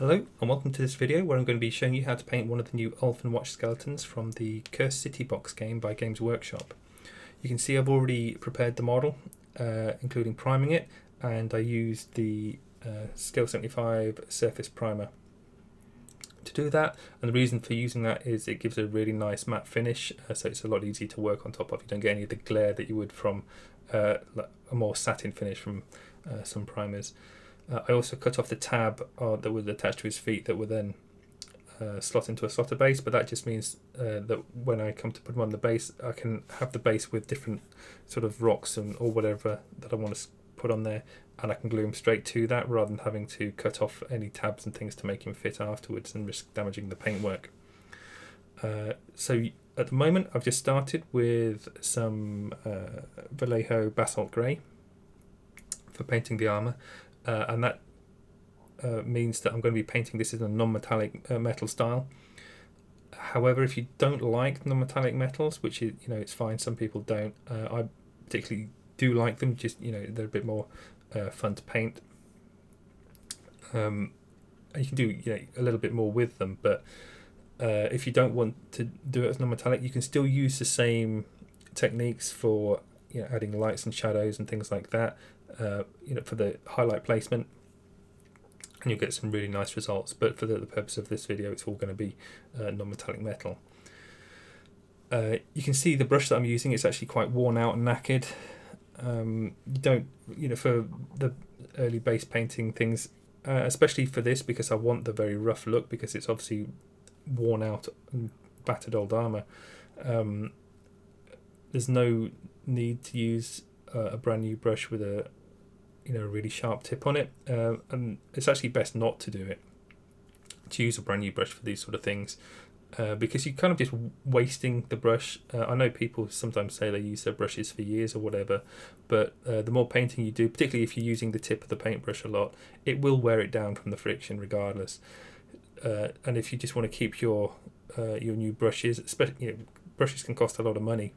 Hello and welcome to this video where I'm going to be showing you how to paint one of the new Ulfenwatch Skeletons from the Cursed City box game by Games Workshop. You can see I've already prepared the model, including priming it, and I used the Scale 75 surface primer to do that. And the reason for using that is it gives a really nice matte finish, so it's a lot easier to work on top of. You don't get any of the glare that you would from a more satin finish from some primers. I also cut off the tab that was attached to his feet that would then slot into a slotter base, but that just means that when I come to put him on the base, I can have the base with different sort of rocks or whatever that I want to put on there, and I can glue him straight to that rather than having to cut off any tabs and things to make him fit afterwards and risk damaging the paintwork. So at the moment I've just started with some Vallejo Basalt Grey for painting the armour. And that means that I'm going to be painting this in a non-metallic metal style. However, if you don't like non-metallic metals, which is, it's fine, some people don't. I particularly do like them. Just they're a bit more fun to paint. And you can do a little bit more with them. But if you don't want to do it as non-metallic, you can still use the same techniques for adding lights and shadows and things like that. For the highlight placement, and you'll get some really nice results, but for the purpose of this video it's all going to be non-metallic metal. You can see the brush that I'm using, it's actually quite worn out and knackered. You don't, for the early base painting things, especially for this, because I want the very rough look, because it's obviously worn out and battered old armour. There's no need to use a brand new brush with a really sharp tip on it, and it's actually best not to do it, to use a brand new brush for these sort of things, because you're kind of just wasting the brush. I know people sometimes say they use their brushes for years or whatever, but the more painting you do, particularly if you're using the tip of the paintbrush a lot, it will wear it down from the friction regardless. And if you just want to keep your new brushes, especially brushes can cost a lot of money.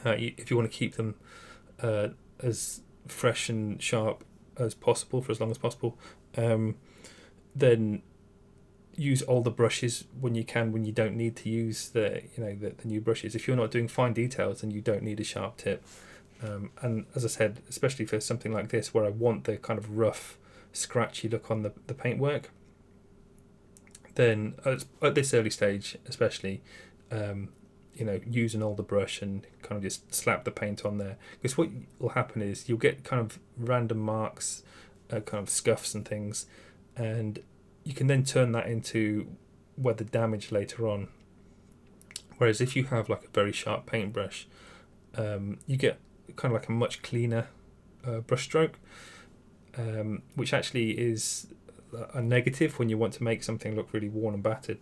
If you want to keep them as fresh and sharp as possible for as long as possible, then use older brushes when you can, when you don't need to use the new brushes. If you're not doing fine details, then you don't need a sharp tip. And as I said, especially for something like this where I want the kind of rough, scratchy look on the paintwork, then at this early stage especially, use an older brush and kind of just slap the paint on there, because what will happen is you'll get kind of random marks, kind of scuffs and things, and you can then turn that into weather damage later on. Whereas if you have like a very sharp paintbrush, you get kind of like a much cleaner brush stroke, which actually is a negative when you want to make something look really worn and battered.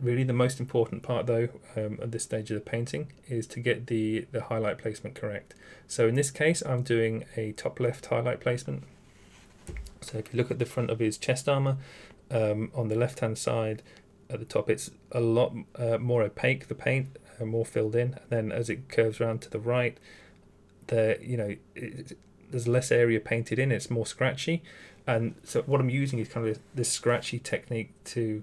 Really, the most important part though at this stage of the painting is to get the highlight placement correct. So in this case I'm doing a top left highlight placement. So if you look at the front of his chest armour, on the left hand side at the top it's a lot more opaque, the paint, more filled in, and then as it curves around to the right there, there's less area painted in, it's more scratchy. And so what I'm using is kind of this scratchy technique to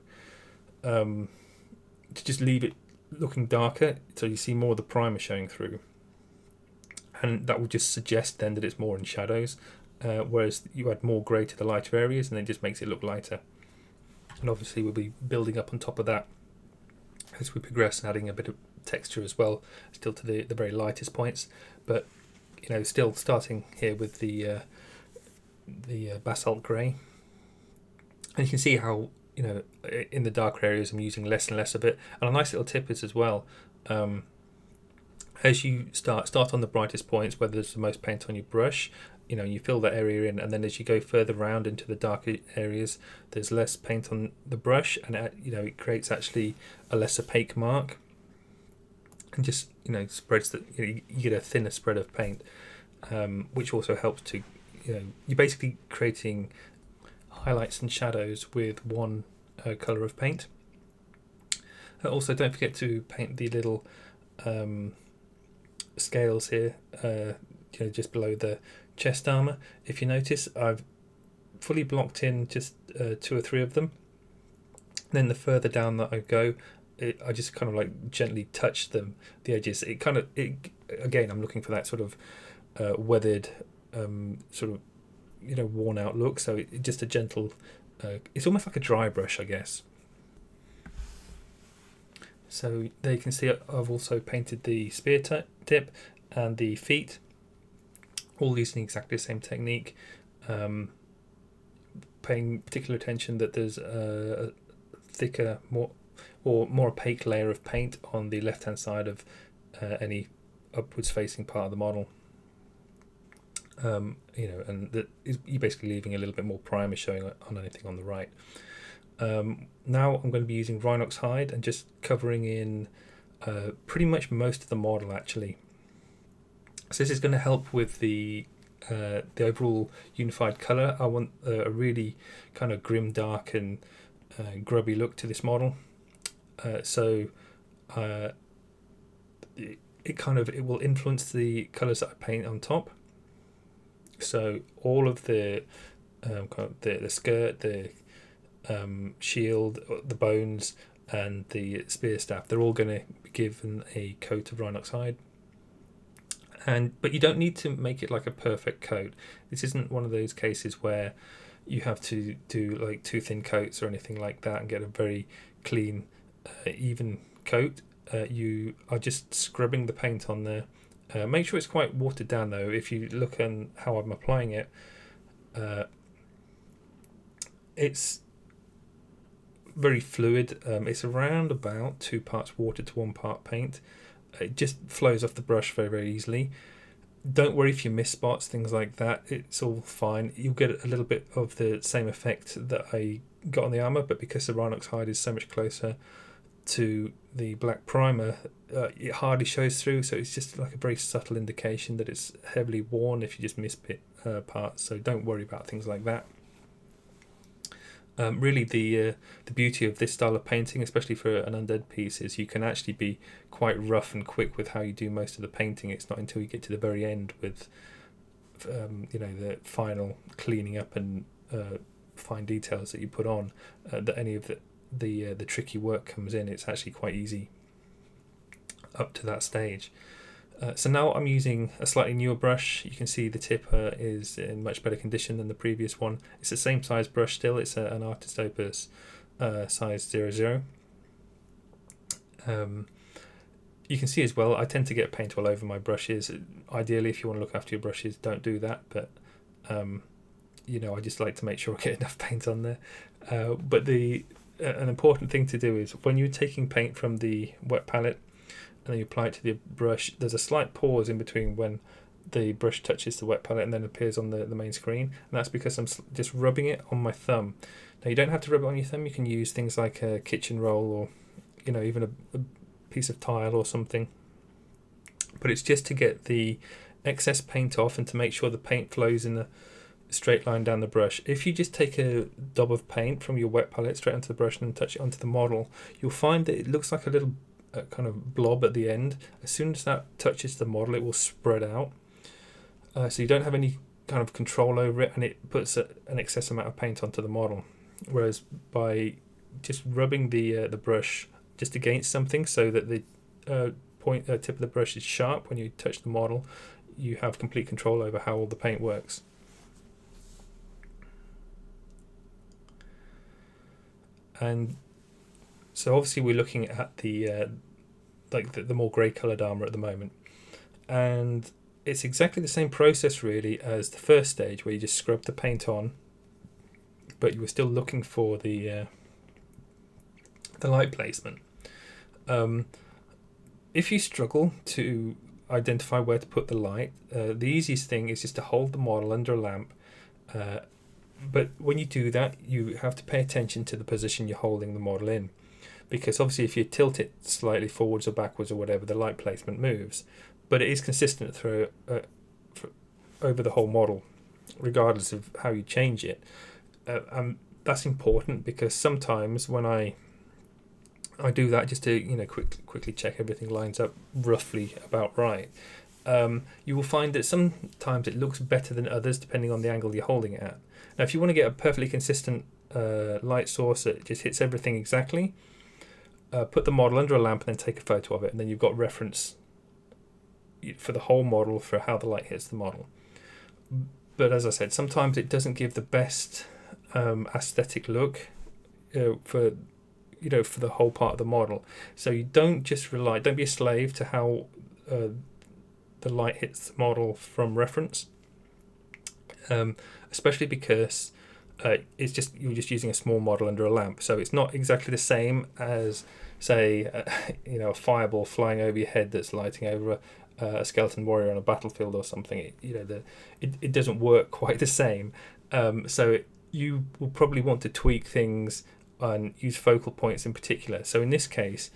just leave it looking darker, so you see more of the primer showing through, and that will just suggest then that it's more in shadows, whereas you add more grey to the lighter areas and it just makes it look lighter. And obviously we'll be building up on top of that as we progress, and adding a bit of texture as well, still to the very lightest points, but still starting here with the basalt grey. And you can see how in the darker areas I'm using less and less of it. And a nice little tip is as well, as you start on the brightest points where there's the most paint on your brush, you fill that area in, and then as you go further round into the darker areas there's less paint on the brush, and it creates actually a less opaque mark, and just spreads that, you get a thinner spread of paint, which also helps to you're basically creating highlights and shadows with one colour of paint. Also, don't forget to paint the little scales here, just below the chest armor. If you notice, I've fully blocked in just 2 or 3 of them. Then the further down that I go, I just kind of like gently touch the edges. Again, I'm looking for that sort of weathered, sort of worn out look. So just a gentle. It's almost like a dry brush, I guess. So there you can see I've also painted the spear tip and the feet, all using exactly the same technique, paying particular attention that there's a thicker, more opaque layer of paint on the left hand side of any upwards facing part of the model. And that you're basically leaving a little bit more primer showing on anything on the right. Now I'm going to be using Rhinox hide and just covering in pretty much most of the model actually. So this is going to help with the overall unified colour. I want a really kind of grim, dark and grubby look to this model. So it will influence the colours that I paint on top. So all of the the skirt, the shield, the bones, and the spear staff, they're all going to be given a coat of Rhinox hide. But you don't need to make it like a perfect coat. This isn't one of those cases where you have to do like 2 thin coats or anything like that and get a very clean, even coat. You are just scrubbing the paint on there. Make sure it's quite watered down though. If you look at how I'm applying it, it's very fluid. It's around about 2 parts water to 1 part paint. It just flows off the brush very, very easily. Don't worry if you miss spots, things like that. It's all fine. You'll get a little bit of the same effect that I got on the armour, but because the Rhinox hide is so much closer to the black primer, it hardly shows through, so it's just like a very subtle indication that it's heavily worn if you just miss parts, so don't worry about things like that. Really the beauty of this style of painting, especially for an undead piece, is you can actually be quite rough and quick with how you do most of the painting. It's not until you get to the very end with the final cleaning up and fine details that you put on that any of the tricky work comes in. It's actually quite easy up to that stage. So now I'm using a slightly newer brush. You can see the tip is in much better condition than the previous one. It's the same size brush still. It's an Artist Opus size 00. You can see as well, I tend to get paint all over my brushes. Ideally, if you want to look after your brushes, don't do that. But I just like to make sure I get enough paint on there. But an important thing to do is when you're taking paint from the wet palette and then you apply it to the brush, there's a slight pause in between when the brush touches the wet palette and then appears on the main screen, and that's because I'm just rubbing it on my thumb. Now you don't have to rub it on your thumb. You can use things like a kitchen roll or even a piece of tile or something, but it's just to get the excess paint off and to make sure the paint flows in a straight line down the brush. If you just take a dab of paint from your wet palette straight onto the brush and touch it onto the model, you'll find that it looks like a little kind of blob at the end. As soon as that touches the model, it will spread out, so you don't have any kind of control over it, and it puts an excess amount of paint onto the model. Whereas by just rubbing the brush just against something so that the tip of the brush is sharp when you touch the model, you have complete control over how all the paint works. And so obviously we're looking at the more grey coloured armour at the moment, and it's exactly the same process really as the first stage where you just scrub the paint on, but you were still looking for the light placement. If you struggle to identify where to put the light, the easiest thing is just to hold the model under a lamp. But when you do that, you have to pay attention to the position you're holding the model in, because obviously if you tilt it slightly forwards or backwards or whatever, the light placement moves. But it is consistent through over the whole model, regardless of how you change it. That's important because sometimes when I do that just to quickly check everything lines up roughly about right, you will find that sometimes it looks better than others depending on the angle you're holding it at. Now, if you want to get a perfectly consistent light source that just hits everything exactly, put the model under a lamp and then take a photo of it, and then you've got reference for the whole model for how the light hits the model. But as I said, sometimes it doesn't give the best aesthetic look for the whole part of the model. So you don't be a slave to how the light hits the model from reference, especially because you're just using a small model under a lamp, so it's not exactly the same as, say, a fireball flying over your head that's lighting over a skeleton warrior on a battlefield or something. It doesn't work quite the same. So you will probably want to tweak things and use focal points in particular. So in this case,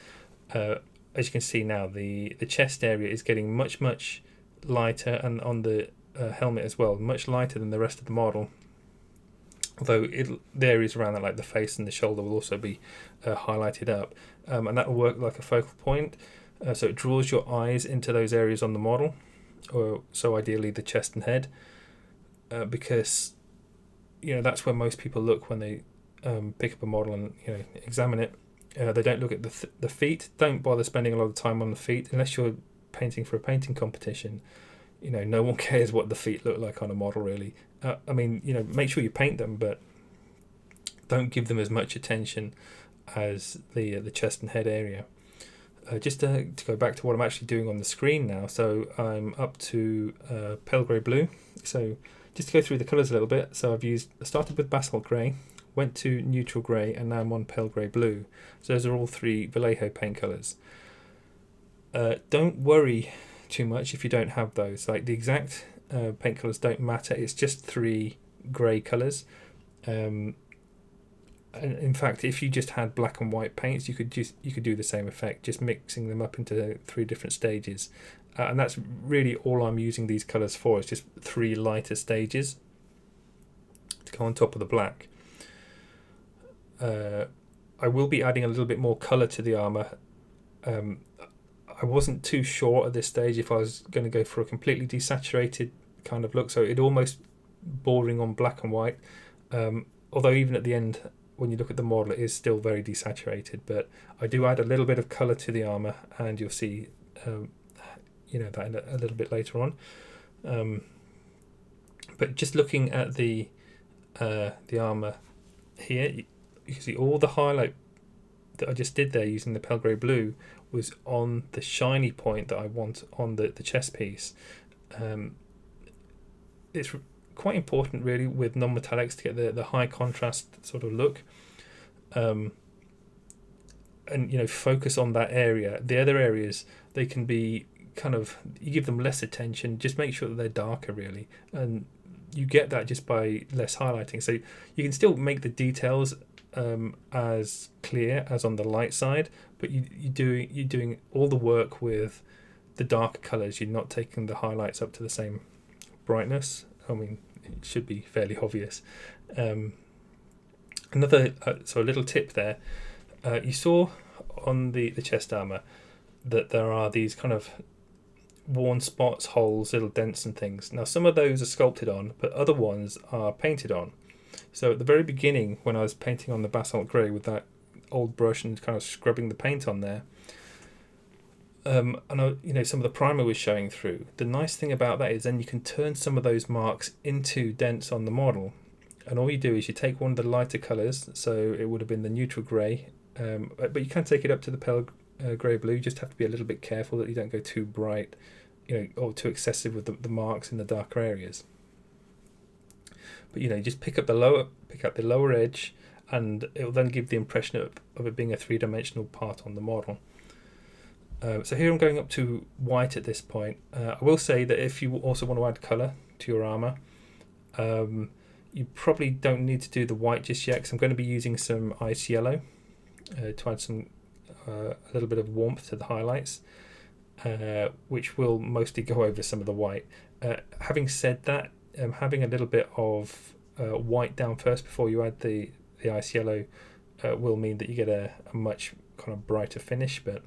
as you can see now, the chest area is getting much lighter, and on the helmet as well, much lighter than the rest of the model. Although the areas around that, like the face and the shoulder, will also be highlighted up, and that will work like a focal point. So it draws your eyes into those areas on the model, or so ideally the chest and head, because that's where most people look when they pick up a model and examine it. They don't look at the feet. Don't bother spending a lot of time on the feet unless you're painting for a painting competition. No one cares what the feet look like on a model, really. Make sure you paint them, but don't give them as much attention as the chest and head area. Just to go back to what I'm actually doing on the screen now, so I'm up to pale grey blue. So just to go through the colours a little bit, so I started with basalt grey, went to neutral grey, and now I'm on pale grey blue. So those are all three Vallejo paint colours. Don't worry too much if you don't have those. Like, the exact paint colours don't matter. It's just three grey colours. And in fact, if you just had black and white paints, you could do the same effect, just mixing them up into three different stages. And that's really all I'm using these colours for. It's just three lighter stages to go on top of the black. I will be adding a little bit more colour to the armour. I wasn't too sure at this stage if I was going to go for a completely desaturated kind of look, so it almost bordering on black and white. Although even at the end, when you look at the model, it is still very desaturated. But I do add a little bit of colour to the armour, and you'll see that in a little bit later on. But just looking at the armour here, you can see all the highlight that I just did there using the pale grey blue was on the shiny point that I want on the chest piece. It's quite important, really, with non-metallics to get the high contrast sort of look, and focus on that area. The other areas, they can be you give them less attention. Just make sure that they're darker, really, and you get that just by less highlighting. So you can still make the details as clear as on the light side, but you're doing all the work with the darker colours. You're not taking the highlights up to the same brightness. It should be fairly obvious. Another a little tip there. You saw on the chest armour that there are these kind of worn spots, holes, little dents and things. Now, some of those are sculpted on, but other ones are painted on. So at the very beginning, when I was painting on the basalt grey with that old brush and kind of scrubbing the paint on there, and some of the primer was showing through. The nice thing about that is then you can turn some of those marks into dents on the model, and all you do is you take one of the lighter colours, so it would have been the neutral grey, but you can take it up to the pale grey blue. You just have to be a little bit careful that you don't go too bright, or too excessive with the marks in the darker areas. But just pick up the lower edge, and it will then give the impression of it being a three-dimensional part on the model. So here I'm going up to white at this point. I will say that if you also want to add colour to your armour, you probably don't need to do the white just yet, because I'm going to be using some ice yellow to add some a little bit of warmth to the highlights, which will mostly go over some of the white. Having said that, having a little bit of white down first before you add the ice yellow will mean that you get a much kind of brighter finish, but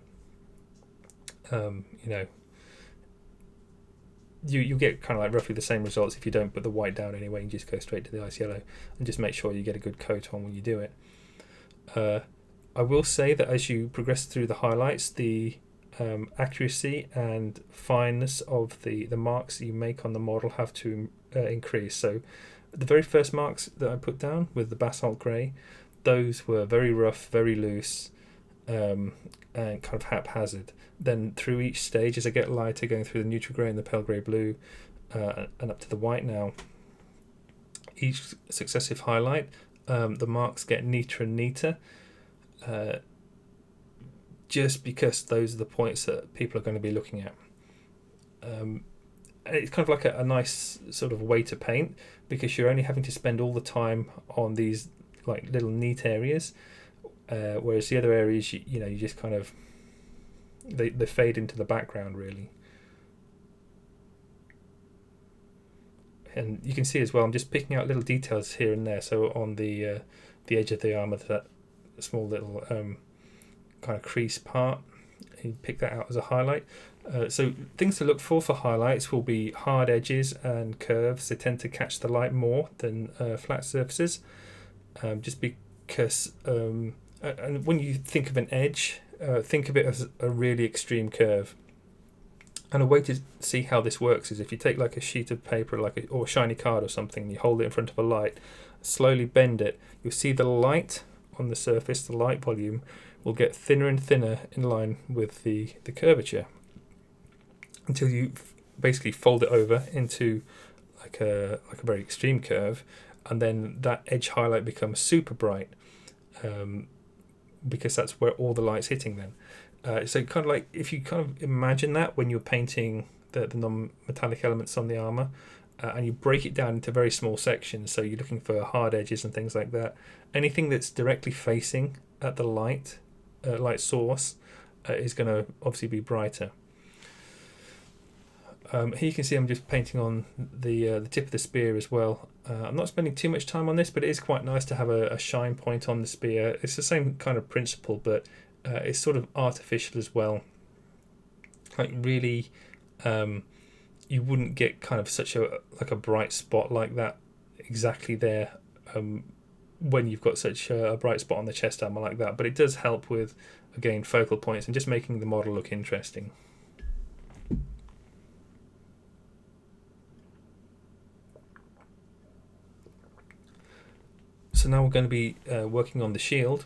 you get kind of like roughly the same results if you don't put the white down anyway and just go straight to the ice yellow, and just make sure you get a good coat on when you do it. I will say that as you progress through the highlights, the accuracy and fineness of the marks that you make on the model have to increase. So the very first marks that I put down with the basalt grey, those were very rough, very loose, and kind of haphazard. Then through each stage, as I get lighter, going through the neutral grey and the pale grey blue, and up to the white now, each successive highlight, the marks get neater and neater, just because those are the points that people are going to be looking at. It's kind of like a nice sort of way to paint, because you're only having to spend all the time on these like little neat areas, whereas the other areas, you just kind of they fade into the background really. And you can see as well, I'm just picking out little details here and there. So on the edge of the armor, that small little kind of crease part, you pick that out as a highlight. So things to look for highlights will be hard edges and curves. They tend to catch the light more than flat surfaces, just because and when you think of an edge, think of it as a really extreme curve. And a way to see how this works is if you take like a sheet of paper, or a shiny card or something, and you hold it in front of a light, slowly bend it, you'll see the light on the surface, the light volume, will get thinner and thinner in line with the curvature, until you basically fold it over into like a very extreme curve, and then that edge highlight becomes super bright, because that's where all the light's hitting then. So kind of like, if you kind of imagine that when you're painting the non-metallic elements on the armour, and you break it down into very small sections, so you're looking for hard edges and things like that, anything that's directly facing at the light source is going to obviously be brighter. Here you can see I'm just painting on the tip of the spear as well. I'm not spending too much time on this, but it is quite nice to have a shine point on the spear. It's the same kind of principle, but it's sort of artificial as well. Like really, you wouldn't get kind of such a bright spot like that exactly there when you've got such a bright spot on the chest armor like that. But it does help with, again, focal points and just making the model look interesting. So now we're going to be working on the shield.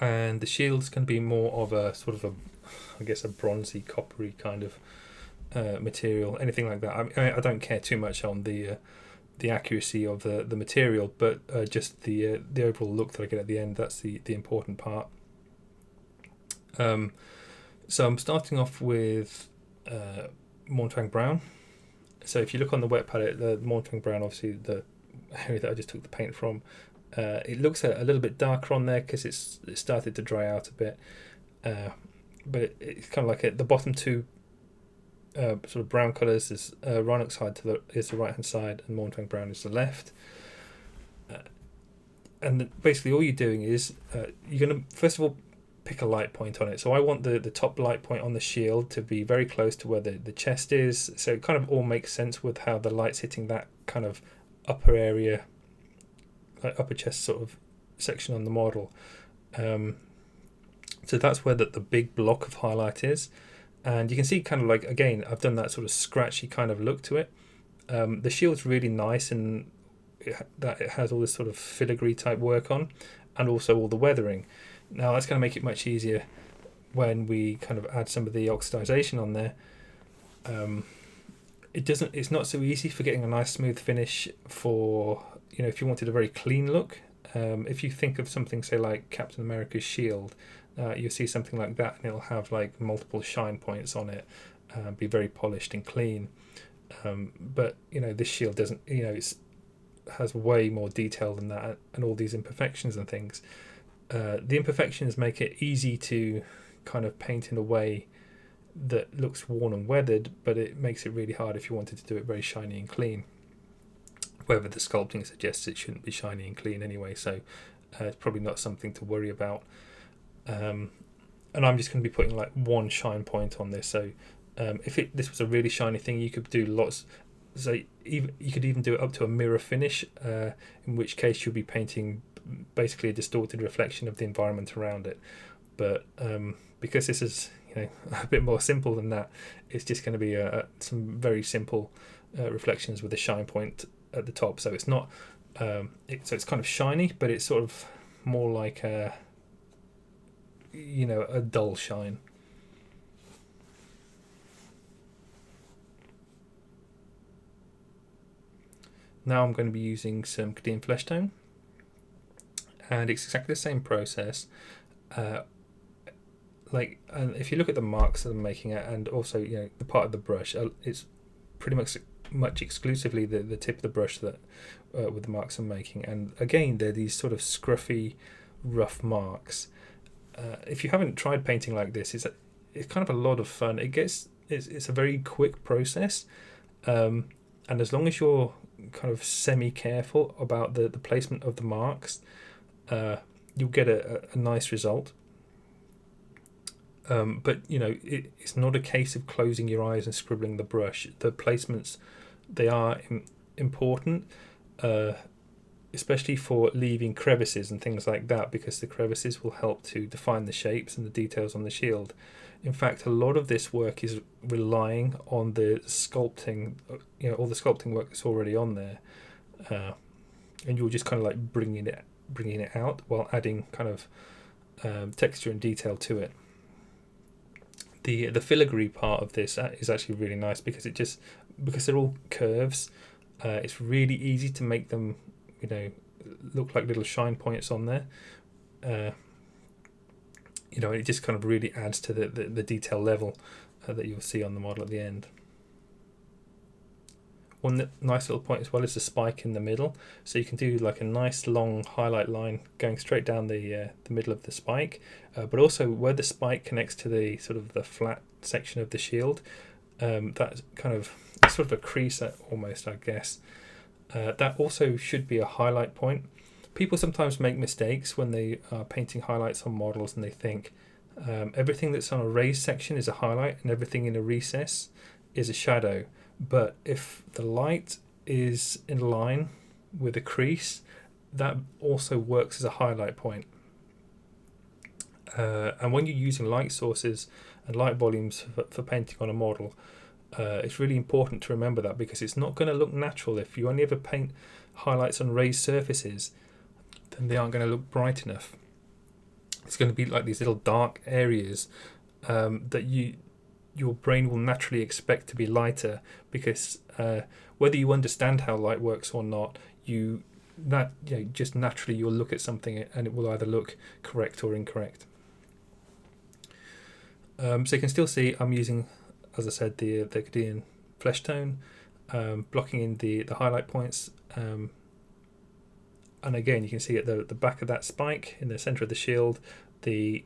And the shield's going to be more of a sort of a bronzy, coppery kind of material, anything like that. I don't care too much on the accuracy of the material, but just the overall look that I get at the end. That's the important part. So I'm starting off with Mournfang Brown. So if you look on the wet palette, the Mournfang Brown, obviously the area that I just took the paint from, it looks a little bit darker on there because it started to dry out a bit, but it's kind of like the bottom two sort of brown colours is Rhinox side is the right hand side, and Mournfang Brown is the left. And basically all you're doing is you're going to first of all pick a light point on it. So I want the top light point on the shield to be very close to where the chest is, so it kind of all makes sense with how the light's hitting that kind of upper area, like upper chest sort of section on the model. So that's where the big block of highlight is, and you can see kind of like, again, I've done that sort of scratchy kind of look to it. The shield's really nice, and it has all this sort of filigree type work on, and also all the weathering. Now that's going to make it much easier when we kind of add some of the oxidization on there. It's not so easy for getting a nice smooth finish for, if you wanted a very clean look. If you think of something, say like Captain America's shield, you'll see something like that, and it'll have like multiple shine points on it, be very polished and clean. But this shield doesn't. It has way more detail than that, and all these imperfections and things. The imperfections make it easy to kind of paint in a way that looks worn and weathered, but it makes it really hard if you wanted to do it very shiny and clean. Whether the sculpting suggests it shouldn't be shiny and clean anyway, so it's probably not something to worry about. And I'm just going to be putting like one shine point on this, so This was a really shiny thing, you could do lots. So you could even do it up to a mirror finish, in which case you'll be painting basically a distorted reflection of the environment around it. But because this is a bit more simple than that, it's just going to be some very simple reflections with a shine point at the top. So it's not so it's kind of shiny, but it's sort of more like a dull shine. Now I'm going to be using some Kadeen Fleshtone, and it's exactly the same process. And if you look at the marks that I'm making it, and also the part of the brush, it's pretty much exclusively the tip of the brush that with the marks I'm making. And again, they're these sort of scruffy, rough marks. If you haven't tried painting like this, it's kind of a lot of fun. It's a very quick process, and as long as you're kind of semi-careful about the placement of the marks, you'll get a nice result. But it's not a case of closing your eyes and scribbling the brush. The placements, they are important, especially for leaving crevices and things like that, because the crevices will help to define the shapes and the details on the shield. In fact, a lot of this work is relying on the sculpting, all the sculpting work that's already on there, and you're just kind of like bringing it out while adding kind of texture and detail to it. The filigree part of this is actually really nice because they're all curves. It's really easy to make them look like little shine points on there. It just kind of really adds to the detail level that you'll see on the model at the end. One nice little point as well is the spike in the middle, so you can do like a nice long highlight line going straight down the middle of the spike, but also where the spike connects to the sort of the flat section of the shield, that's kind of sort of a crease almost, I guess. That also should be a highlight point. People sometimes make mistakes when they are painting highlights on models, and they think everything that's on a raised section is a highlight and everything in a recess is a shadow. But if the light is in line with a crease, that also works as a highlight point. And when you're using light sources and light volumes for painting on a model, it's really important to remember that, because it's not going to look natural. If you only ever paint highlights on raised surfaces, then they aren't going to look bright enough. It's going to be like these little dark areas that your brain will naturally expect to be lighter, because whether you understand how light works or not, just naturally you'll look at something and it will either look correct or incorrect. So you can still see I'm using, as I said, the Kadeen Fleshtone, blocking in the highlight points. And again, you can see at the back of that spike in the centre of the shield, the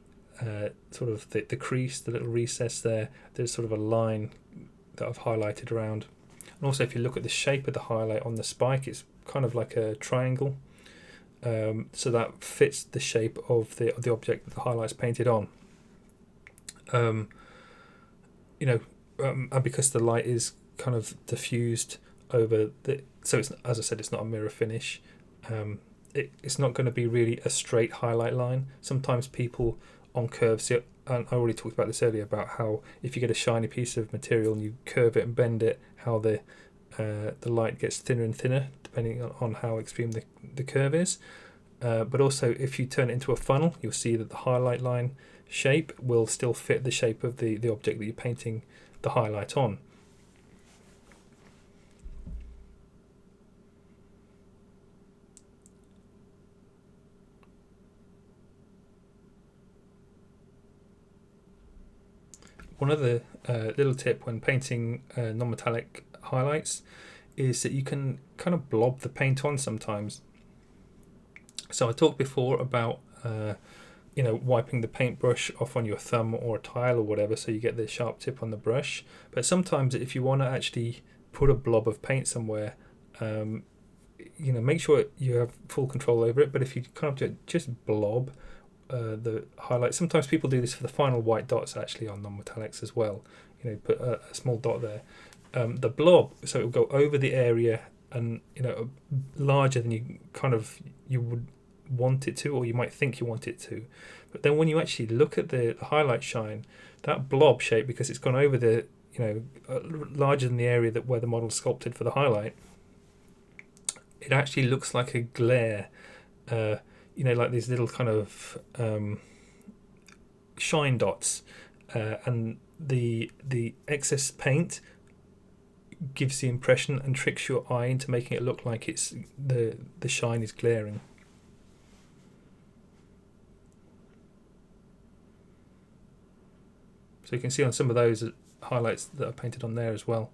sort of the crease, the little recess there's sort of a line that I've highlighted around. And also if you look at the shape of the highlight on the spike, it's kind of like a triangle, so that fits the shape of the object that the highlight's painted on. And because the light is kind of diffused over so it's, as I said, it's not a mirror finish. It's not going to be really a straight highlight line. Sometimes people on curves, and I already talked about this earlier, about how if you get a shiny piece of material and you curve it and bend it, how the light gets thinner and thinner depending on how extreme the curve is. But also if you turn it into a funnel, you'll see that the highlight line shape will still fit the shape of the object that you're painting the highlight on. One other little tip when painting non-metallic highlights is that you can kind of blob the paint on sometimes. So I talked before about wiping the paintbrush off on your thumb or a tile or whatever, so you get the sharp tip on the brush. But sometimes if you want to actually put a blob of paint somewhere, make sure you have full control over it. But if you kind of just blob the highlight, sometimes people do this for the final white dots actually on non-metallics as well. put a small dot there. The blob, so it will go over the area and larger than you would want it to, or you might think you want it to. But then when you actually look at the highlight shine, that blob shape, because it's gone over the larger than the area where the model sculpted for the highlight, it actually looks like a glare, like these little kind of shine dots, and the excess paint gives the impression and tricks your eye into making it look like it's the shine is glaring. So you can see on some of those highlights that are painted on there as well.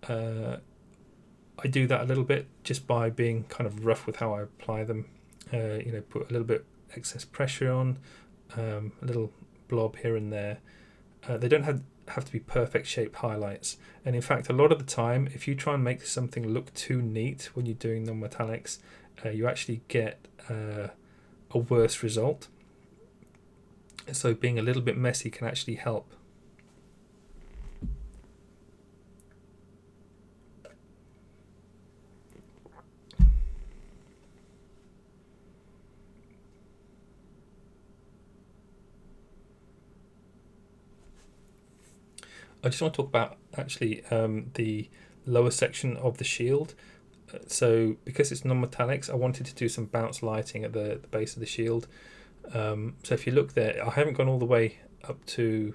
I do that a little bit just by being kind of rough with how I apply them. Put a little bit excess pressure on, a little blob here and there. They don't have to be perfect shaped highlights. And in fact, a lot of the time, if you try and make something look too neat when you're doing non-metallics, you actually get a worse result. So being a little bit messy can actually help. I just want to talk about actually the lower section of the shield. So because it's non-metallics, I wanted to do some bounce lighting at the base of the shield. So if you look there, I haven't gone all the way up to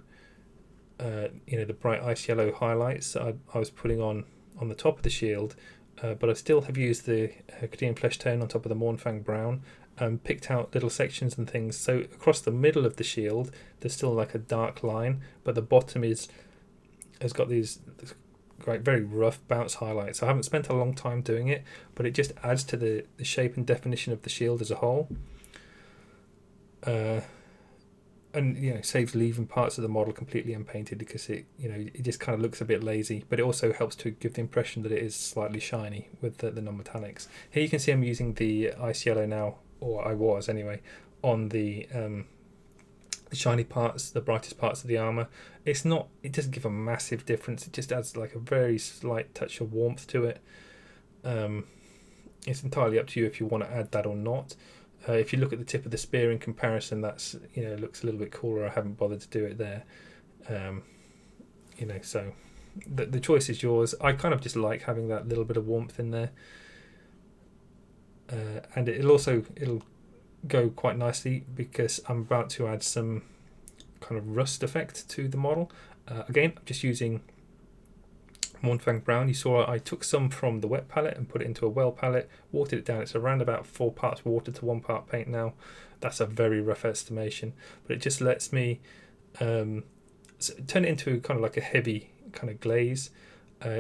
the bright ice yellow highlights that I was putting on the top of the shield, but I still have used the Kadeen Fleshtone on top of the Mournfang brown and picked out little sections and things. So across the middle of the shield, there's still like a dark line, but the bottom has got these great, very rough bounce highlights. I haven't spent a long time doing it, but it just adds to the shape and definition of the shield as a whole. And saves leaving parts of the model completely unpainted, because it just kind of looks a bit lazy, but it also helps to give the impression that it is slightly shiny with the non-metallics. Here you can see I'm using the ice yellow now, or I was anyway, on the shiny parts, the brightest parts of the armor. It doesn't give a massive difference. It just adds like a very slight touch of warmth to it. It's entirely up to you if you want to add that or not. If you look at the tip of the spear in comparison, that's looks a little bit cooler. I haven't bothered to do it there. So the choice is yours. I kind of just like having that little bit of warmth in there, and it'll go quite nicely because I'm about to add some kind of rust effect to the model. Again, I'm just using Mournfang brown. You saw I took some from the wet palette and put it into a well palette, watered it down. It's around about 4 parts water to 1 part paint now. That's a very rough estimation, but it just lets me turn it into kind of like a heavy kind of glaze.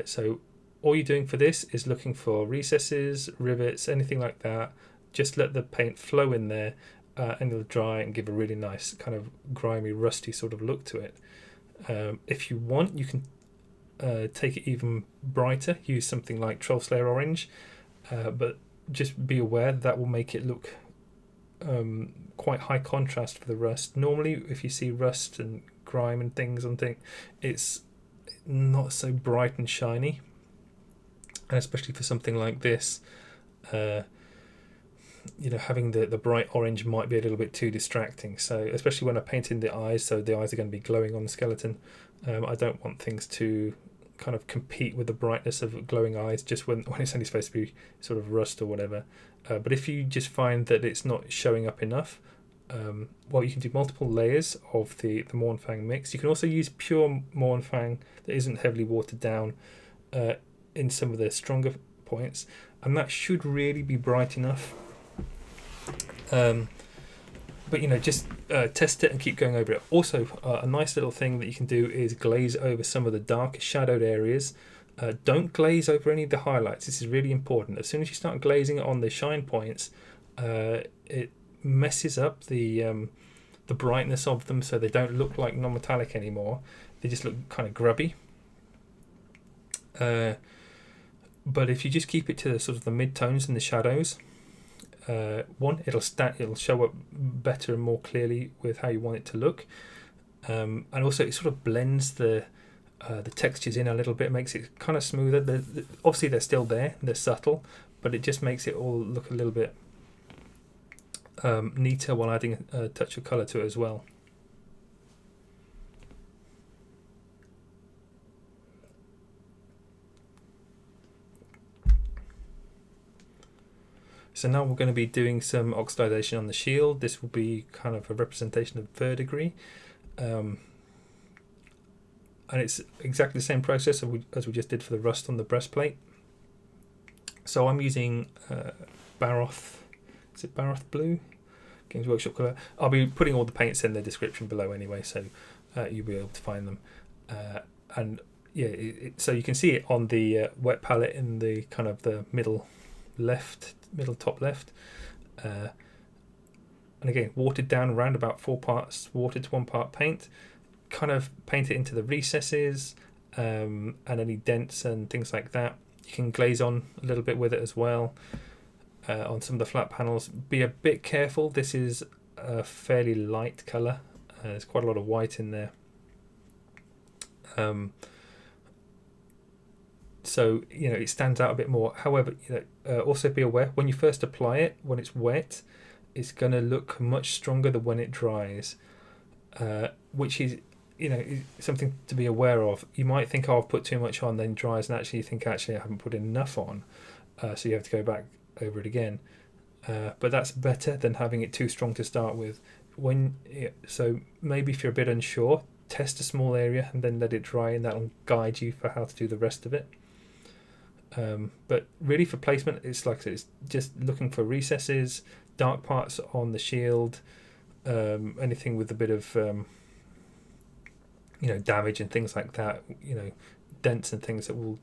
So all you're doing for this is looking for recesses, rivets, anything like that. Just let the paint flow in there, and it'll dry and give a really nice kind of grimy, rusty sort of look to it. If you want, you can take it even brighter, use something like Troll Slayer Orange, but just be aware that will make it look quite high contrast for the rust. Normally, if you see rust and grime and things on things, it's not so bright and shiny, and especially for something like this, having the bright orange might be a little bit too distracting. So especially when I paint in the eyes, so the eyes are going to be glowing on the skeleton, I don't want things to kind of compete with the brightness of glowing eyes just when it's only supposed to be sort of rust or whatever. But if you just find that it's not showing up enough, you can do multiple layers of the Mournfang mix. You can also use pure Mournfang that isn't heavily watered down in some of the stronger points, and that should really be bright enough. But just test it and keep going over it. Also, a nice little thing that you can do is glaze over some of the dark shadowed areas. Don't glaze over any of the highlights. This is really important. As soon as you start glazing on the shine points, it messes up the brightness of them, so they don't look like non-metallic anymore. They just look kind of grubby. But if you just keep it to the sort of the mid-tones and the shadows, it'll show up better and more clearly with how you want it to look, and also it sort of blends the the textures in a little bit, makes it kind of smoother. Obviously they're still there, they're subtle, but it just makes it all look a little bit neater while adding a touch of colour to it as well. So now we're going to be doing some oxidization on the shield. This will be kind of a representation of verdigris. And it's exactly the same process as we just did for the rust on the breastplate. So I'm using Baharroth, is it Baharroth Blue? Games Workshop colour. I'll be putting all the paints in the description below anyway, so you'll be able to find them. And yeah, so you can see it on the wet palette in the kind of the middle top left. And again, watered down around about 4 parts water to 1 part paint. Kind of paint it into the recesses and any dents and things like that. You can glaze on a little bit with it as well on some of the flat panels. Be a bit careful, this is a fairly light colour. There's quite a lot of white in there. So, it stands out a bit more. However, also be aware, when you first apply it, when it's wet, it's going to look much stronger than when it dries, which is, something to be aware of. You might think, I've put too much on, then dries, and actually you think, I haven't put enough on. So you have to go back over it again. But that's better than having it too strong to start with. So maybe if you're a bit unsure, test a small area and then let it dry, and that'll guide you for how to do the rest of it. But really for placement, it's like I said, it's just looking for recesses, dark parts on the shield, anything with a bit of damage and things like that, dents and things that will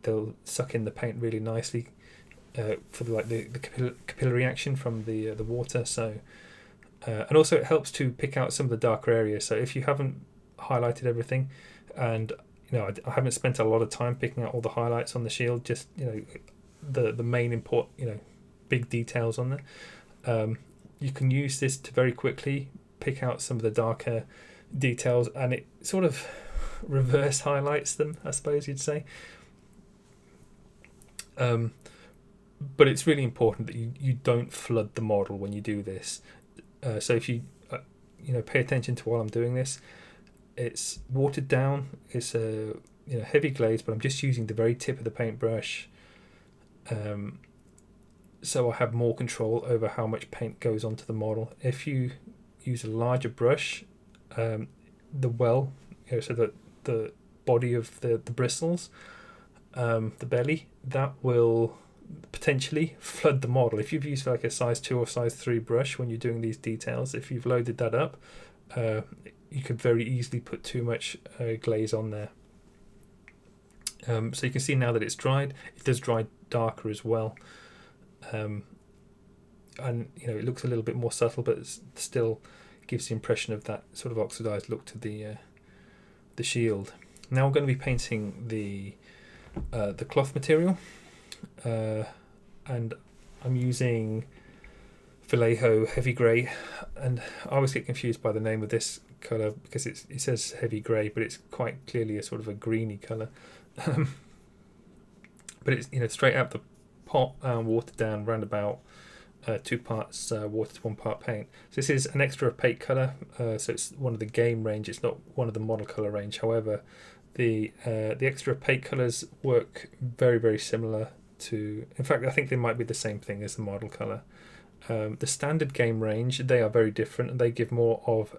they'll suck in the paint really nicely for the capillary action from the water. So and also it helps to pick out some of the darker areas. So if you haven't highlighted everything, and I haven't spent a lot of time picking out all the highlights on the shield, just the main big details on there, you can use this to very quickly pick out some of the darker details, and it sort of reverse highlights them, I suppose you'd say. But it's really important that you don't flood the model when you do this. So if you pay attention to while I'm doing this, it's watered down, it's a heavy glaze, but I'm just using the very tip of the paintbrush, so I have more control over how much paint goes onto the model. If you use a larger brush, so that the body of the bristles, the belly, that will potentially flood the model. If you've used like a size 2 or size 3 brush when you're doing these details, if you've loaded that up, you could very easily put too much glaze on there. So you can see now that it's dried, it does dry darker as well, and it looks a little bit more subtle, but it still gives the impression of that sort of oxidized look to the shield. Now we're going to be painting the cloth material, and I'm using Vallejo Heavy Grey, and I always get confused by the name of this colour because it says heavy grey, but it's quite clearly a sort of a greeny colour. But it's straight out the pot, watered down, round about 2 parts water to 1 part paint. So this is an extra opaque colour, so it's one of the game range, it's not one of the model colour range. However, the extra opaque colours work very, very similar to, in fact I think they might be the same thing as the model colour. The standard game range, they are very different, and they give more of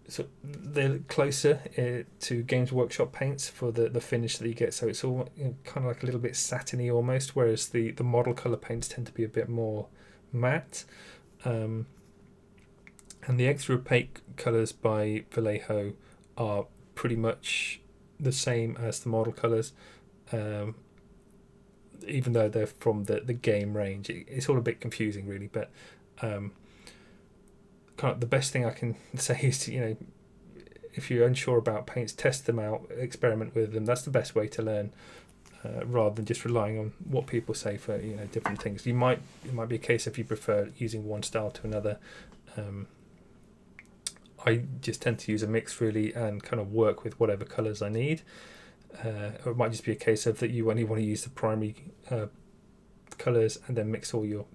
so they're closer to Games Workshop paints for the finish that you get. So it's all kind of like a little bit satiny almost, whereas the model colour paints tend to be a bit more matte. And the extra opaque colours by Vallejo are pretty much the same as the model colours, even though they're from the game range. It's all a bit confusing really, but kind of the best thing I can say is to, if you're unsure about paints, test them out, experiment with them. That's the best way to learn, rather than just relying on what people say for different things. It might be a case if you prefer using one style to another. I just tend to use a mix really and kind of work with whatever colours I need. Or it might just be a case of that you only want to use the primary colours and then mix all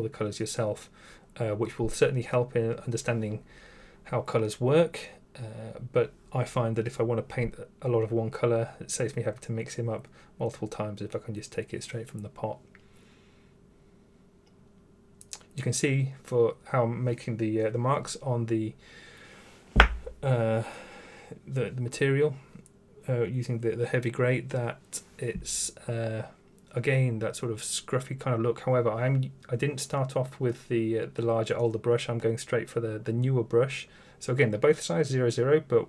the colours yourself, which will certainly help in understanding how colours work. But I find that if I want to paint a lot of one colour, it saves me having to mix him up multiple times if I can just take it straight from the pot. You can see for how I'm making the marks on the material using the heavy grey, that it's again that sort of scruffy kind of look. However, I didn't start off with the larger older brush. I'm going straight for the newer brush. So again, they're both size 00, but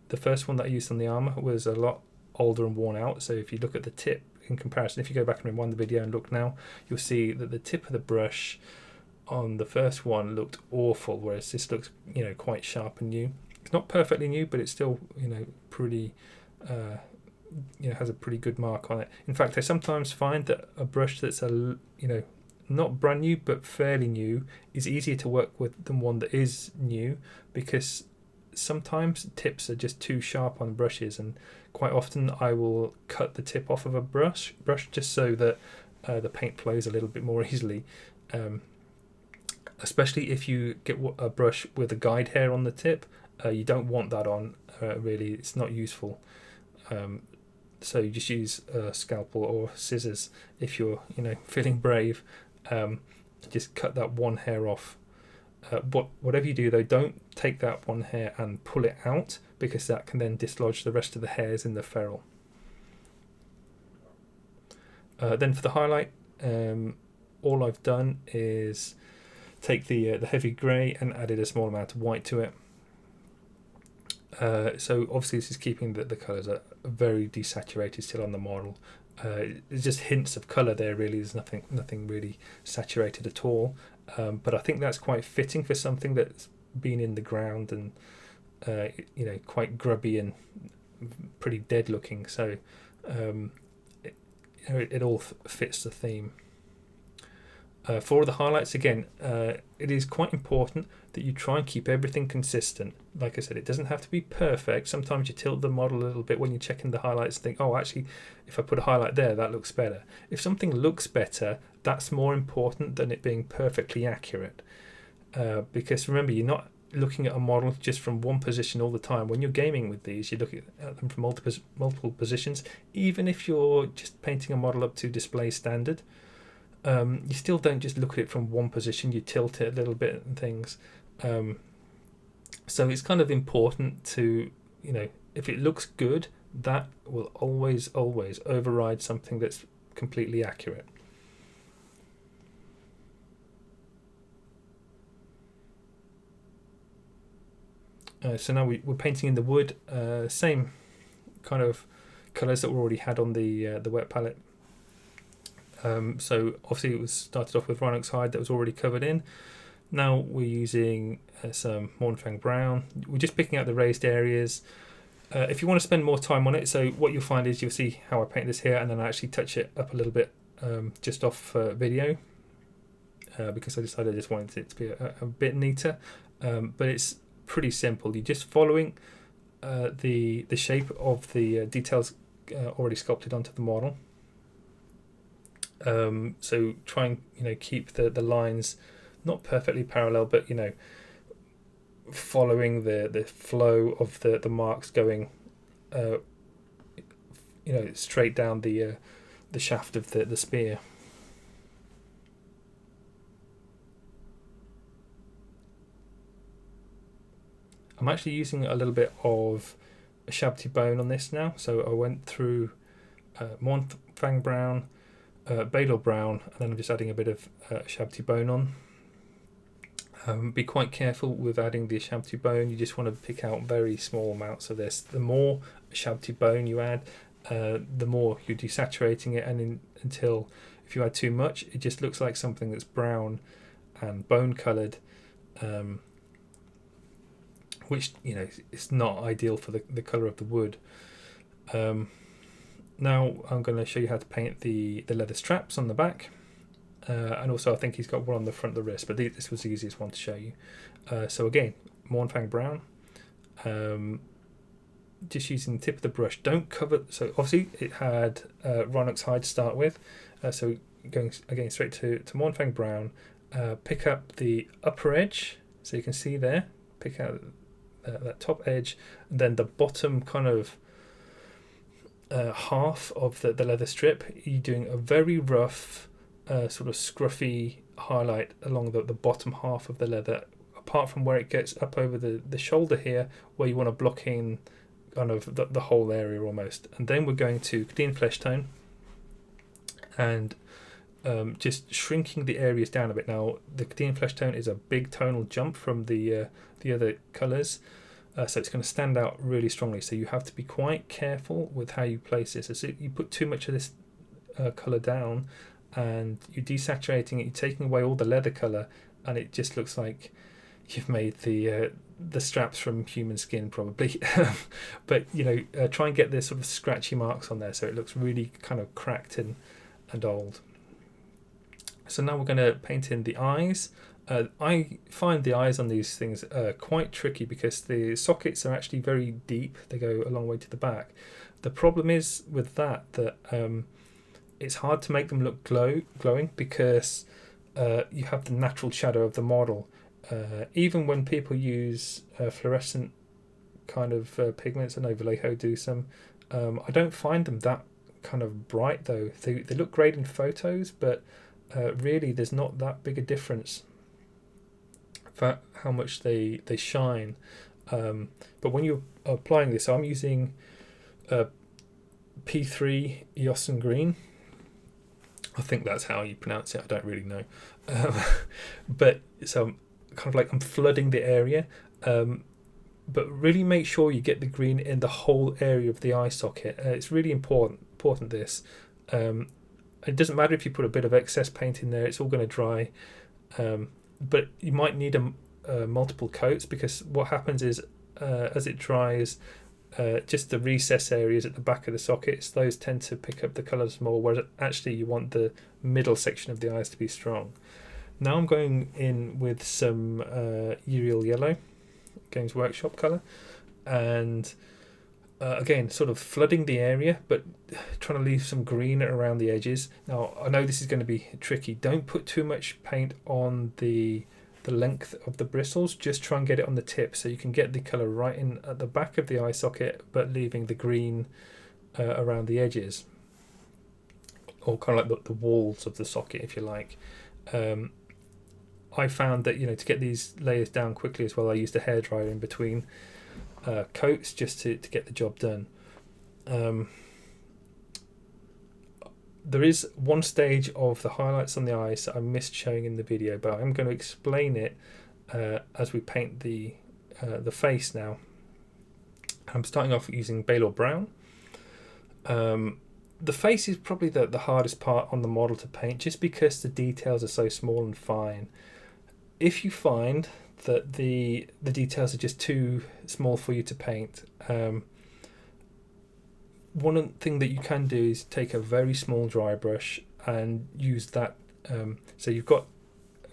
the first one that I used on the armour was a lot older and worn out. So if you look at the tip in comparison, if you go back and rewind the video and look now, you'll see that the tip of the brush on the first one looked awful, whereas this looks, quite sharp and new. It's not perfectly new, but it's still, pretty, has a pretty good mark on it. In fact, I sometimes find that a brush that's not brand new but fairly new is easier to work with than one that is new, because sometimes tips are just too sharp on brushes, and quite often I will cut the tip off of a brush just so that the paint flows a little bit more easily, especially if you get a brush with a guide hair on the tip. You don't want that on, really. It's not useful. So you just use a scalpel or scissors if you're feeling brave. Just cut that one hair off. Whatever you do though, don't take that one hair and pull it out, because that can then dislodge the rest of the hairs in the ferrule. Then for the highlight, all I've done is take the heavy grey and added a small amount of white to it. So obviously this is keeping the colours are very desaturated still on the model. It's just hints of colour there really. There's nothing really saturated at all. But I think that's quite fitting for something that's been in the ground and quite grubby and pretty dead looking. So it all fits the theme. For the highlights, again, it is quite important that you try and keep everything consistent. Like I said, it doesn't have to be perfect. Sometimes you tilt the model a little bit when you're checking the highlights and think, oh, actually, if I put a highlight there, that looks better. If something looks better, that's more important than it being perfectly accurate. Because remember, you're not looking at a model just from one position all the time. When you're gaming with these, you're looking at them from multiple positions. Even if you're just painting a model up to display standard, you still don't just look at it from one position. You tilt it a little bit and things. So it's kind of important to, if it looks good, that will always override something that's completely accurate. So now we're painting in the wood, same kind of colours that we already had on the wet palette. So obviously it was started off with Rhinox hide that was already covered in. Now we're using some Mournfang brown. We're just picking out the raised areas. If you want to spend more time on it, so what you'll find is you'll see how I paint this here, and then I actually touch it up a little bit just off video, because I decided I just wanted it to be a bit neater. But it's pretty simple. You're just following the shape of the details already sculpted onto the model. So try and keep the lines not perfectly parallel, but following the flow of the marks going straight down the shaft of the spear. I'm actually using a little bit of Ushabti bone on this now, so I went through Mournfang brown, Balor brown, and then I'm just adding a bit of Ushabti bone on. Be quite careful with adding the Ushabti bone. You just want to pick out very small amounts of this. The more Ushabti bone you add, the more you're desaturating it, and until if you add too much, it just looks like something that's brown and bone coloured, which it's not ideal for the colour of the wood. Now I'm going to show you how to paint the leather straps on the back, and also I think he's got one on the front of the wrist, but this was the easiest one to show you. So again, Mournfang Brown. Just using the tip of the brush. Don't cover. So obviously it had Rhinox hide to start with. So going again straight to Mournfang Brown. Pick up the upper edge, so you can see there. Pick out that top edge, and then the bottom kind of half of the leather strip. You're doing a very rough, sort of scruffy highlight along the bottom half of the leather, apart from where it gets up over the shoulder here, where you want to block in kind of the whole area almost. And then we're going to Kadeen Fleshtone and just shrinking the areas down a bit. Now the Kadeen Fleshtone is a big tonal jump from the other colours, so it's going to stand out really strongly, so you have to be quite careful with how you place this. As you put too much of this colour down and you're desaturating it, you're taking away all the leather colour, and it just looks like you've made the straps from human skin probably. But try and get the sort of scratchy marks on there so it looks really kind of cracked and old. So now we're going to paint in the eyes. I find the eyes on these things quite tricky because the sockets are actually very deep. They go a long way to the back. The problem is with that it's hard to make them look glowing because you have the natural shadow of the model. Even when people use fluorescent kind of pigments, I know Vallejo do some, I don't find them that kind of bright though. They look great in photos, but really there's not that big a difference for how much they shine. But when you're applying this, I'm using P3 Iosen green. I think that's how you pronounce it. I don't really know. But so I'm flooding the area. But really make sure you get the green in the whole area of the eye socket. It's really important this. It doesn't matter if you put a bit of excess paint in there, it's all going to dry. But you might need multiple coats, because what happens is as it dries, just the recess areas at the back of the sockets, those tend to pick up the colours more, whereas actually you want the middle section of the eyes to be strong. Now I'm going in with some Yriel yellow, Games Workshop colour, and again sort of flooding the area but trying to leave some green around the edges. Now I know this is going to be tricky. Don't put too much paint on the length of the bristles, just try and get it on the tip so you can get the colour right in at the back of the eye socket but leaving the green around the edges, or kind of like the walls of the socket if you like. I found that to get these layers down quickly as well, I used a hairdryer in between coats just to get the job done. There is one stage of the highlights on the eyes that I missed showing in the video, but I'm going to explain it as we paint the face now. I'm starting off using Balor Brown. The face is probably the hardest part on the model to paint, just because the details are so small and fine. If you find that the details are just too small for you to paint, one thing that you can do is take a very small dry brush and use that. So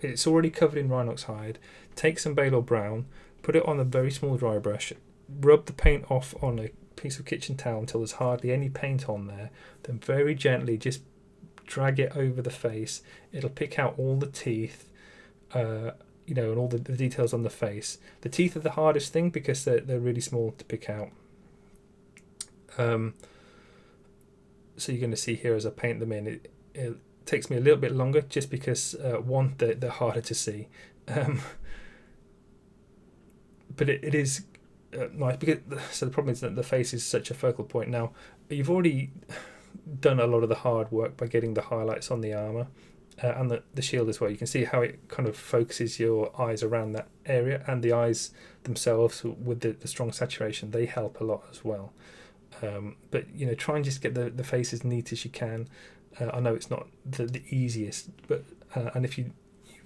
it's already covered in Rhinox hide. Take some Balor Brown, put it on a very small dry brush, rub the paint off on a piece of kitchen towel until there's hardly any paint on there, then very gently just drag it over the face. It'll pick out all the teeth, and all the details on the face. The teeth are the hardest thing because they're really small to pick out. So you're going to see here as I paint them in, it takes me a little bit longer just because one, they're harder to see, but it is nice because the problem is that the face is such a focal point. Now you've already done a lot of the hard work by getting the highlights on the armor and the shield as well. You can see how it kind of focuses your eyes around that area, and the eyes themselves with the strong saturation, they help a lot as well. But try and just get the face as neat as you can. I know it's not the easiest, but and if you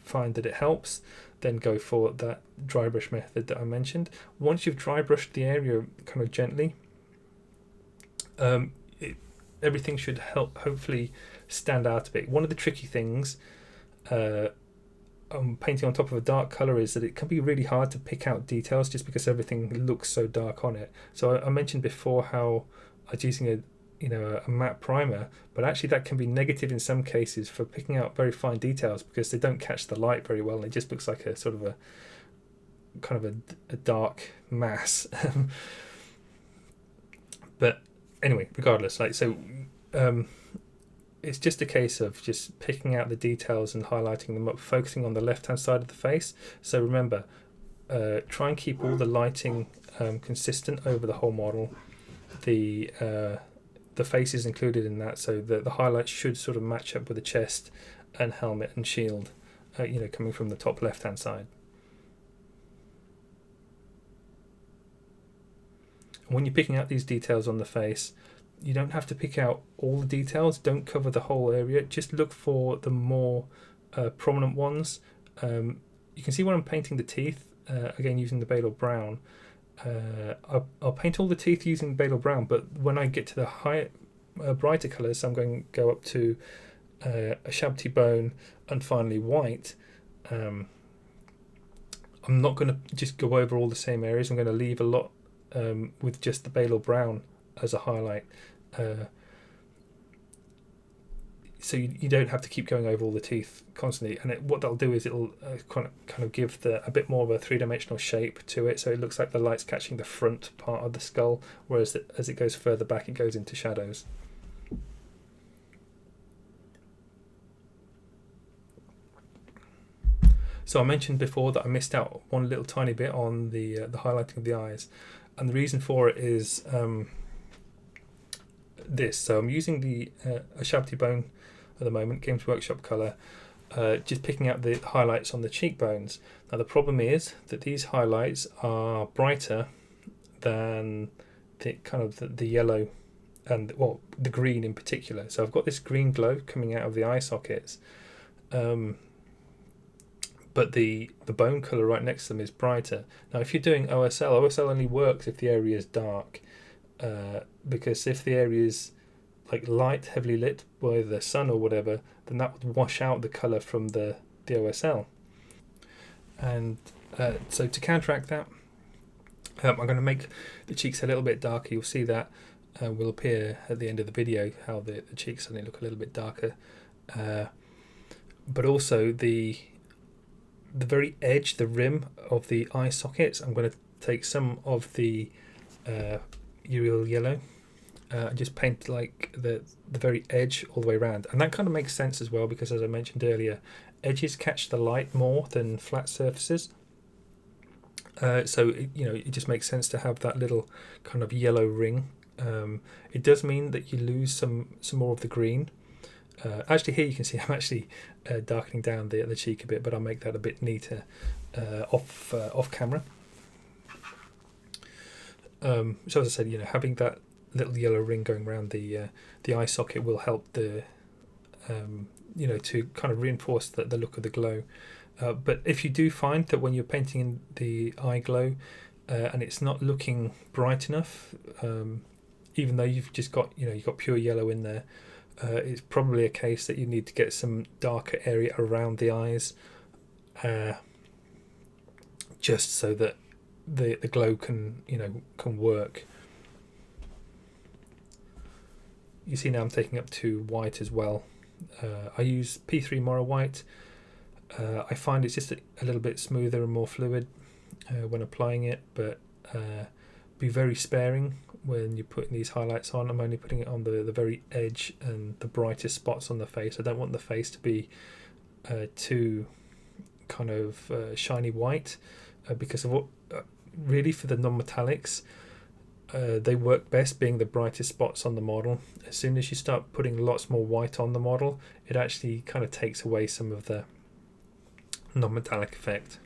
find that it helps, then go for that dry brush method that I mentioned. Once you've dry brushed the area kind of gently, everything should hopefully stand out a bit. One of the tricky things painting on top of a dark colour is that it can be really hard to pick out details just because everything looks so dark on it. So I mentioned before how I was using a matte primer, but actually that can be negative in some cases for picking out very fine details because they don't catch the light very well and it just looks like a sort of a kind of a dark mass. But anyway, regardless, it's just a case of just picking out the details and highlighting them up, focusing on the left-hand side of the face. So remember, try and keep all the lighting consistent over the whole model. The face is included in that, so the highlights should sort of match up with the chest and helmet and shield, coming from the top left-hand side. And when you're picking out these details on the face, you don't have to pick out all the details. Don't cover the whole area. Just look for the more prominent ones. You can see when I'm painting the teeth, again using the Balor brown. I'll paint all the teeth using Balor brown, but when I get to the higher, brighter colours, I'm going to go up to Ushabti bone and finally white. I'm not going to just go over all the same areas. I'm going to leave a lot with just the Balor brown as a highlight, so you don't have to keep going over all the teeth constantly. And what that'll do is it'll kind of give a bit more of a three-dimensional shape to it, so it looks like the light's catching the front part of the skull, whereas as it goes further back, it goes into shadows. So I mentioned before that I missed out one little tiny bit on the highlighting of the eyes, and the reason for it is this. So I'm using the Ushabti bone at the moment, Games Workshop colour, just picking out the highlights on the cheekbones. Now the problem is that these highlights are brighter than the yellow and the green in particular. So I've got this green glow coming out of the eye sockets, but the bone colour right next to them is brighter. Now if you're doing OSL only works if the area is dark, because if the area is like light, heavily lit by the sun or whatever, then that would wash out the colour from the OSL. And so to counteract that, I'm going to make the cheeks a little bit darker. You'll see that will appear at the end of the video, how the cheeks suddenly look a little bit darker. But also the very edge, the rim of the eye sockets, I'm going to take some of the Yriel yellow and just paint like the very edge all the way around. And that kind of makes sense as well, because as I mentioned earlier, edges catch the light more than flat surfaces. So it just makes sense to have that little kind of yellow ring. It does mean that you lose some more of the green. Actually, here you can see I'm actually darkening down the cheek a bit, but I'll make that a bit neater off camera. So as I said, having that little yellow ring going around the eye socket will help to kind of reinforce the look of the glow. But if you do find that when you're painting in the eye glow and it's not looking bright enough, even though you've just got you've got pure yellow in there, it's probably a case that you need to get some darker area around the eyes, just so that the glow can work. You see now I'm taking up to white as well. I use P3 Morrow white. I find it's just a little bit smoother and more fluid when applying it, but be very sparing when you're putting these highlights on. I'm only putting it on the very edge and the brightest spots on the face. I don't want the face to be too kind of shiny white, because of what really for the non-metallics, they work best being the brightest spots on the model. As soon as you start putting lots more white on the model, it actually kind of takes away some of the non-metallic effect.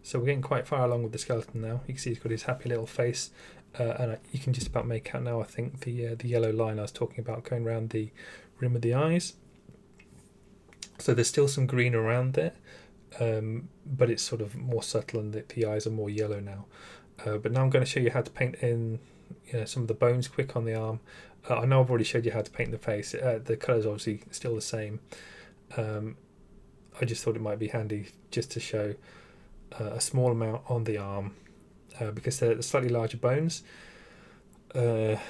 So we're getting quite far along with the skeleton now. You can see he's got his happy little face, and you can just about make out now, I think, the yellow line I was talking about going around the rim of the eyes. So there's still some green around there, but it's sort of more subtle, and the eyes are more yellow now. But now I'm going to show you how to paint in some of the bones quick on the arm. I know I've already showed you how to paint the face. The colour's obviously still the same. I just thought it might be handy just to show a small amount on the arm because they're slightly larger bones. But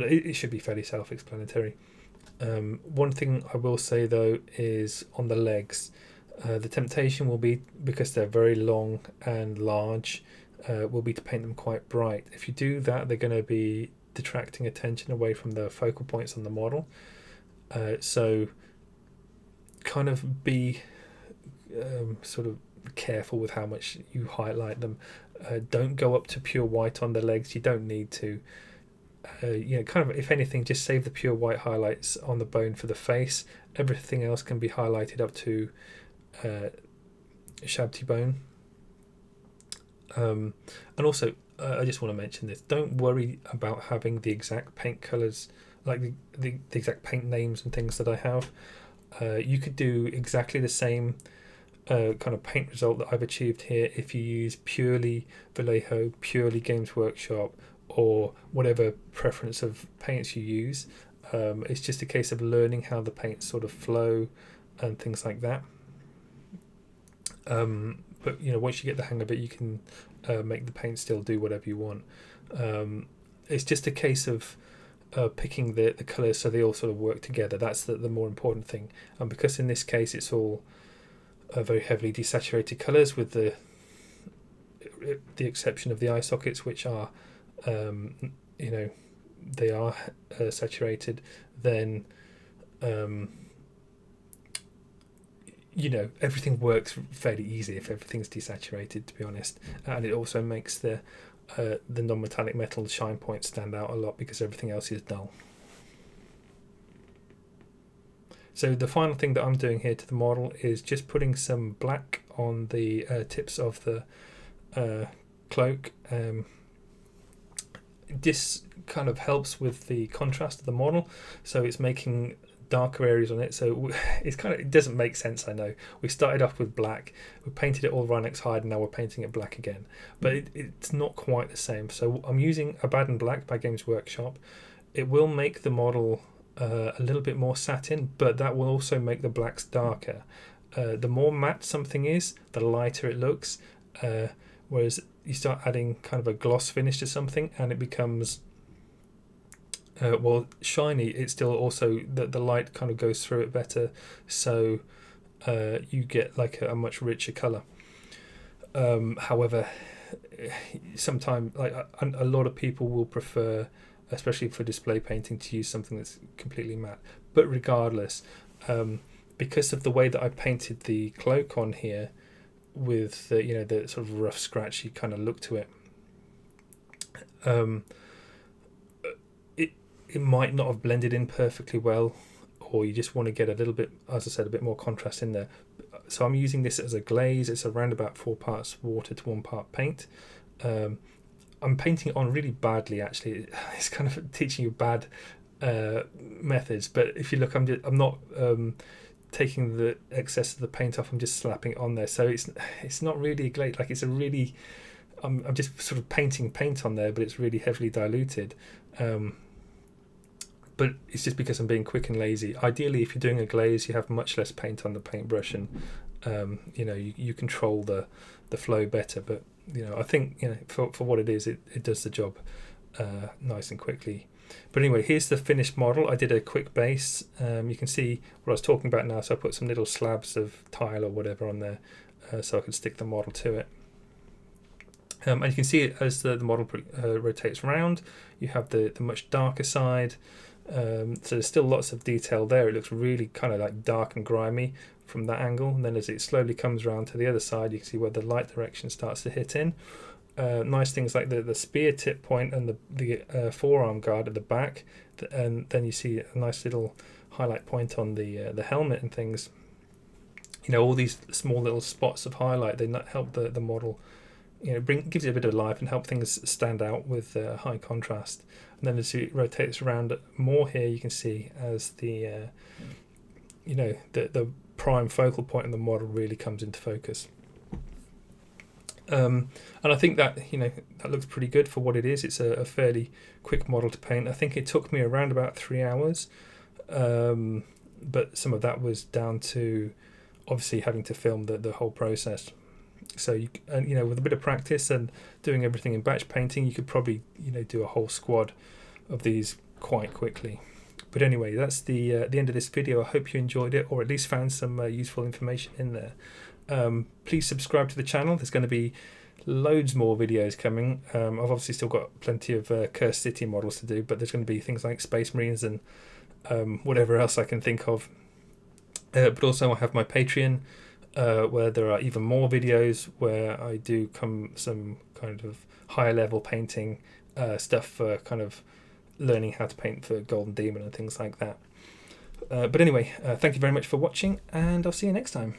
it should be fairly self-explanatory. One thing I will say though is on the legs, the temptation will be, because they're very long and large, will be to paint them quite bright. If you do that, they're going to be detracting attention away from the focal points on the model. So kind of be sort of careful with how much you highlight them. Don't go up to pure white on the legs. You don't need to. Kind of, if anything, just save the pure white highlights on the bone for the face. Everything else can be highlighted up to Ushabti bone. And also, I just want to mention this. Don't worry about having the exact paint colours, like the exact paint names and things that I have. You could do exactly the same kind of paint result that I've achieved here if you use purely Vallejo, purely Games Workshop, or whatever preference of paints you use. It's just a case of learning how the paints sort of flow and things like that. But once you get the hang of it, you can make the paint still do whatever you want. It's just a case of picking the colours so they all sort of work together. That's the more important thing. And because in this case it's all very heavily desaturated colours, with the exception of the eye sockets, which are they are saturated, then everything works fairly easy if everything's desaturated, to be honest. And it also makes the non-metallic metal shine points stand out a lot because everything else is dull. So the final thing that I'm doing here to the model is just putting some black on the tips of the cloak. This kind of helps with the contrast of the model, so it's making darker areas on it. So it doesn't make sense, I know. We started off with black, we painted it all Rhinox hide, and now we're painting it black again, but it's not quite the same. So I'm using Abaddon Black by Games Workshop. It will make the model a little bit more satin, but that will also make the blacks darker. The more matte something is, the lighter it looks, whereas you start adding kind of a gloss finish to something and it becomes shiny. It's still also the light kind of goes through it better, so you get like a much richer colour. However, sometimes a lot of people will prefer, especially for display painting, to use something that's completely matte. But regardless, because of the way that I painted the cloak on here, with the sort of rough scratchy kind of look to it, it might not have blended in perfectly well, or you just want to get a little bit, as I said, a bit more contrast in there. So I'm using this as a glaze. It's around about 4 parts water to 1 part paint. I'm painting it on really badly, actually. It's kind of teaching you bad methods, but if you look, I'm not taking the excess of the paint off. I'm just slapping it on there, so it's not really a glaze. Like, it's a really, I'm just sort of painting paint on there, but it's really heavily diluted. But it's just because I'm being quick and lazy. Ideally, if you're doing a glaze, you have much less paint on the paintbrush, and you control the flow better. But I think for what it is, it does the job nice and quickly. But anyway, here's the finished model. I did a quick base. You can see what I was talking about now. So I put some little slabs of tile or whatever on there, so I could stick the model to it. And you can see it as the model rotates around. You have the much darker side. So there's still lots of detail there. It looks really kind of like dark and grimy from that angle, and then as it slowly comes around to the other side, you can see where the light direction starts to hit in. Nice things like the spear tip point and the forearm guard at the back, and then you see a nice little highlight point on the helmet and things. All these small little spots of highlight, they help the model, gives it a bit of life and help things stand out with high contrast. And then as it rotates around more here, you can see as the the prime focal point of the model really comes into focus. And I think that that looks pretty good for what it is. It's a fairly quick model to paint. I think it took me around about 3 hours, but some of that was down to obviously having to film the whole process. So with a bit of practice and doing everything in batch painting, you could probably do a whole squad of these quite quickly. But anyway, that's the end of this video. I hope you enjoyed it, or at least found some useful information in there. Please subscribe to the channel. There's going to be loads more videos coming. I've obviously still got plenty of Cursed City models to do, but there's going to be things like Space Marines and whatever else I can think of. But also I have my Patreon, where there are even more videos where I do some kind of higher level painting stuff for kind of learning how to paint for Golden Demon and things like that. But anyway, thank you very much for watching, and I'll see you next time.